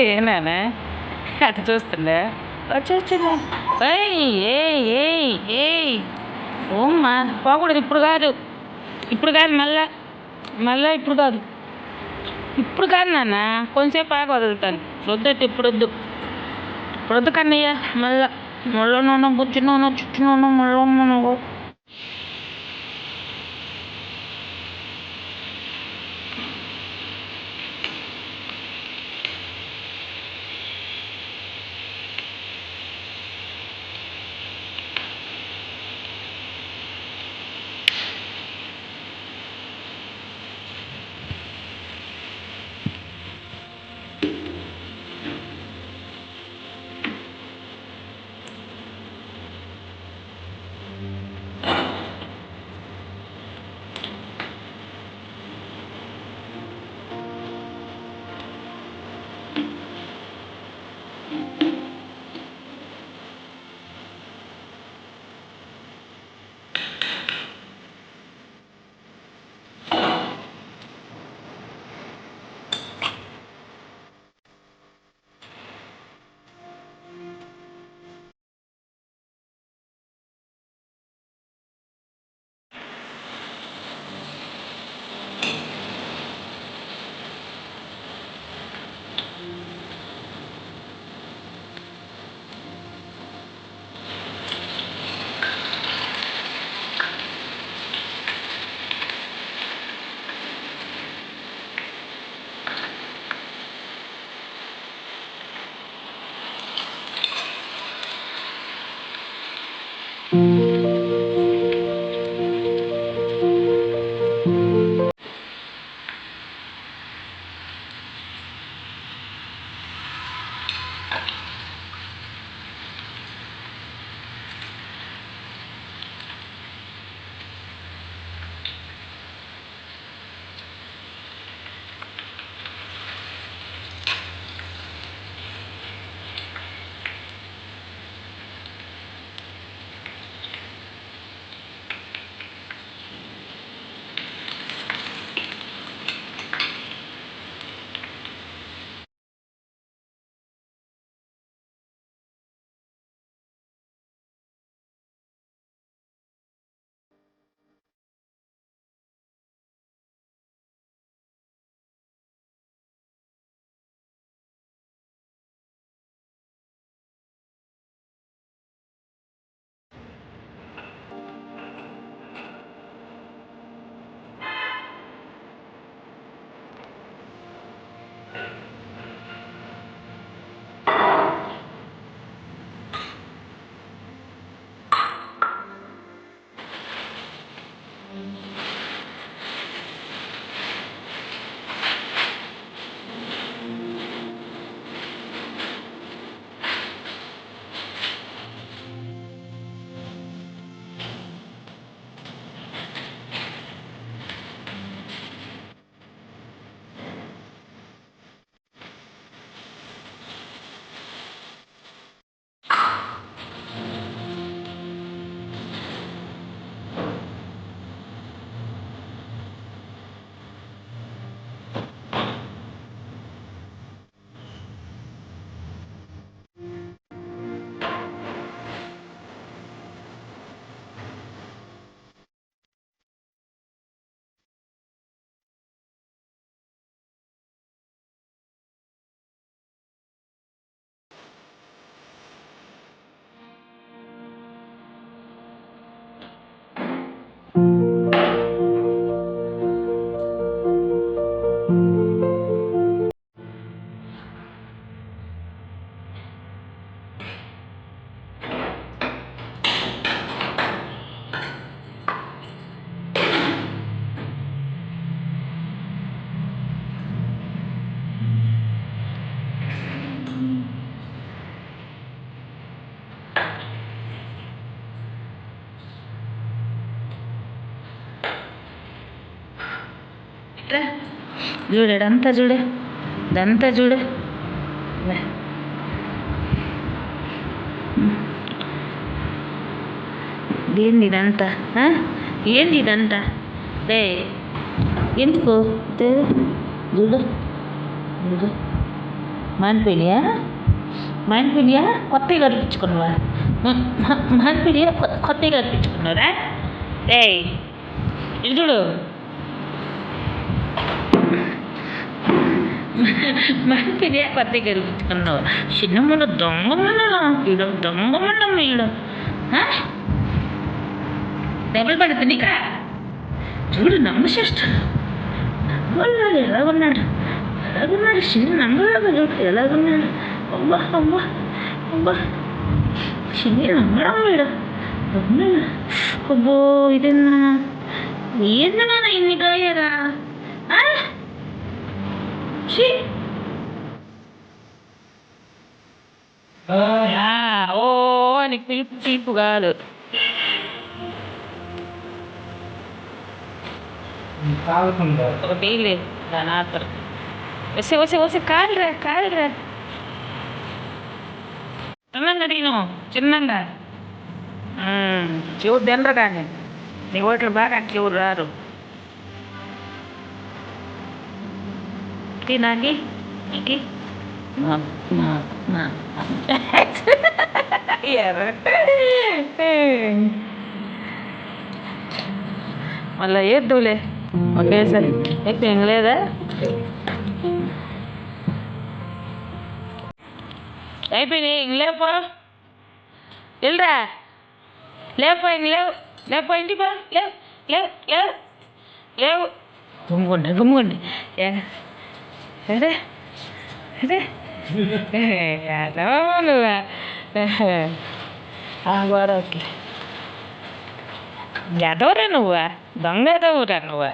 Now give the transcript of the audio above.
ఏనానా అటు చూస్తుండే వచ్చేసింది. ఏయ్ ఏయ్ ఏయ్ ఏయ్ ఓమ్మా పోకూడదు ఇప్పుడు కాదు మళ్ళా ఇప్పుడు కాదు నాన్న కొంచెంసేపు ఆగి వదులుతాను. వద్దట్టు ఇప్పుడు వద్దు కన్నయ్య. మళ్ళా నూనె బుజ్జి నూనె చుట్టూ నూనె మళ్ళీ నువ్వు చూడు ఇదంతా చూడు ఇదంతా చూడు ఏంది ఇదంతా ఏంది ఇదంతా రే ఎందుకు చూడు చూడు మానిపోయినాయా? మానిపోయినాయా? కొత్తవి కనిపించుకున్నావా? మానిపోయినాయా? కొత్తవి కనిపించుకున్నారా? ఏయ్ ఇది చూడు, మానిపోయినాయా? కొత్తవి కనిపించుకున్నావు. చిన్నమ్మలో దొంగమన్నా ఈడ, దొంగమన్నమ్మ ఈడ. దెబ్బలు పడుతుంది నీక. చూడు నమ్మశేష్టాడు, నమ్మలాడు ఎలాగున్నాడు, ఎలాగున్నాడు చిన్న నమ్మలాగా చూడు ఎలాగున్నాడు. అబ్బా అబ్బా అబ్బా, చిన్న నమ్మడం వీడు. అబ్బో ఇదేనా, ఏందన్నా ఇన్ని గాయరా? ఓ నీకు పిలుపు చీపు కాదు. ఒక నీళ్ళు దాని ఆతరు వస్తే వస్తే వస్తే కాలురా కాలురా. చిన్నంగా నేను చిన్నంగా ఎవరు తినరు కానీ నీ ఓట్లు బాగా అట్లా ఎవరు రారు. తినాకి మళ్ళీ ఏద్దులే ఒకేసారి ఎక్కువ లేదా? అయిపోయినాయి ఇంక లేపో, వెళ్ళరా లేపో, ఇంక లేవు లేపో, ఇంటికి పో, లేవు లేవు లేవు లేవు. గుమ్ముకోండి గుమ్ముకోండి. అదే అదే నువ్వా గోడ ఎదవరా నువ్వా, దొంగ ఎదవరా నువ్వా?